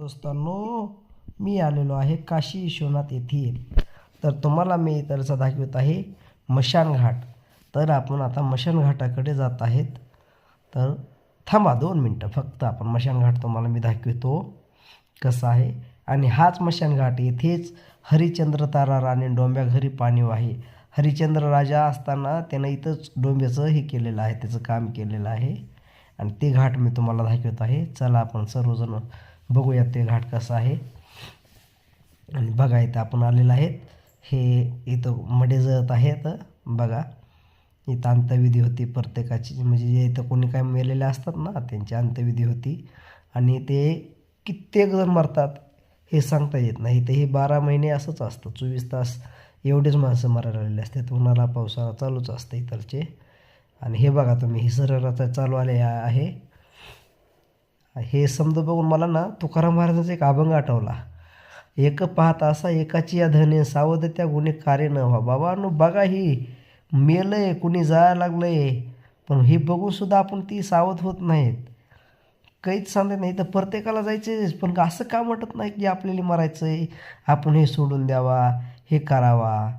दोस्तांनो, मी आलेलो आहे काशी विश्वनाथ येथे. तर तुम्हाला मी इथलचा दाखवत आहे मशानघाट. तर आपण आता मशानघाटाकडे जात आहेत. तर थांबा 2 मिनटं फक्त, आपण मशानघाट तुम्हाला मी दाखवतो कसा आहे. आणि हाच मशानघाट, येथेच हरिश्चंद्र तारा राणी डोंब्या घरी पाणी वाहे. हरिश्चंद्र राजा असताना त्यानं इथंच डोंब्याचं हे केलेलं आहे, त्याचं काम केलेलं आहे. आणि ते घाट मी तुम्हाला दाखवत आहे. चला आपण सर्वजण बघूयात ते घाट कसा आहे. आणि बघा इथं आपण आलेलं आहेत. हे इथं मडे जळत आहेत. बघा इथं अंत्यविधी होती प्रत्येकाची, म्हणजे जे इथं कोणी काय मेलेले असतात ना त्यांची अंत्यविधी होती. आणि ते कित्येक जण मरतात हे सांगता येत नाही. तर हे 12 महिने असंच असतं, 24 तास एवढेच माणसं मरायला आलेले असतात. उन्हाळा पावसाळा चालूच असतं इथलचे. आणि हे बघा तुम्ही, ही सरळाचा चालू आले आहे. हे समजा बघून मला ना तुकाराम महाराजांचा एक अभंग आठवला. एक पाहत असा एकाची या धने, सावध त्या गुन्हे कार्य न व्हा. बाबांनो बघा, ही मेलंय, कुणी जायला लागलंय, पण हे बघून सुद्धा आपण ती सावध होत नाहीत. काहीच सांगत नाही. तर प्रत्येकाला जायचं, पण असं का वाटत नाही की आपल्याला मरायचं आहे, आपण हे सोडून द्यावा, हे करावा.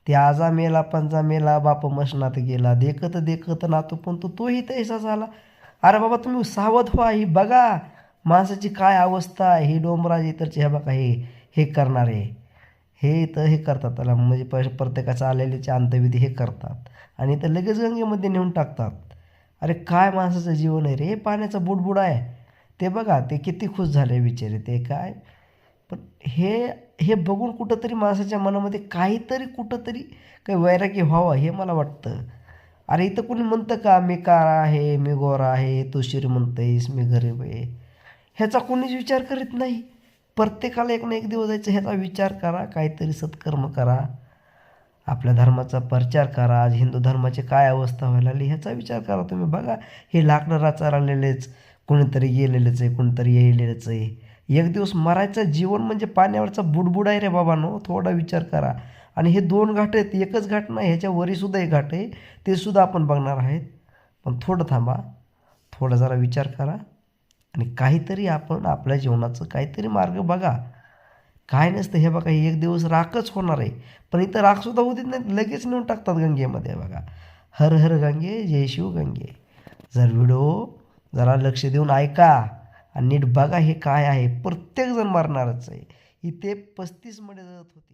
ते आजा मेला पंजा मेला, बाप मशनात गेला, देखत देखत नातू पण तोही तैसा झाला. अरे बाबा तुम्ही सावध व्हा. ही बघा माणसाची काय अवस्था आहे. ही डोंबराज इतरचे हे बघा, हे करणारे हे इथं हे करतात त्याला, म्हणजे प्रत्येकाचं आलेल्याचे अंत्यविधी हे करतात आणि इथं लगेच गंगेमध्ये नेऊन टाकतात. अरे काय माणसाचं जीवन आहे रे, पाण्याचा बुडबुड आहे. ते बघा ते किती खुश झाले बिचारे, ते काय. पण हे हे बघून कुठंतरी माणसाच्या मनामध्ये काहीतरी कुठंतरी काही वैराग्य व्हावं हे मला वाटतं. अरे इथं कोणी म्हणतं का मी काळा आहे, मी गोरा आहे, तू श्रीमंत आहेस, मी गरीब आहे, ह्याचा कोणीच विचार करीत नाही. प्रत्येकाला एक ना एक दिवस जायचं, ह्याचा विचार करा, काहीतरी सत्कर्म करा, आपल्या धर्माचा प्रचार करा. आज हिंदू धर्माची काय अवस्था व्हायला लागली ह्याचा विचार करा तुम्ही. बघा हे लाकडं राचारलेलेच, कोणीतरी गेलेलेच आहे, कोणीतरी येलेलंच आहे. एक दिवस मरायचं, जीवन म्हणजे पाण्यावरचा बुडबुड आहे रे बाबांनो, थोडा विचार करा. आणि हे 2 घाट आहेत, एकच घाट नाही, ह्याच्या वरीसुद्धा एक घाट आहे, ते सुद्धा आपण बघणार आहेत. पण थोडं थांबा, थोडा जरा विचार करा आणि काहीतरी आपण आपल्या जीवनाचं काहीतरी मार्ग बघा. काय नसतं हे बघा, एक दिवस राखच होणार आहे, पण इथं राखसुद्धा होत नाही, लगेच नेऊन टाकतात गंगेमध्ये. बघा, हर हर गंगे जय शिव गंगे. जर व्हिडिओ जरा लक्ष देऊन ऐका आणि नीट बघा हे काय आहे. प्रत्येकजण मरणारच आहे. इथे 35 मडे जळत होती.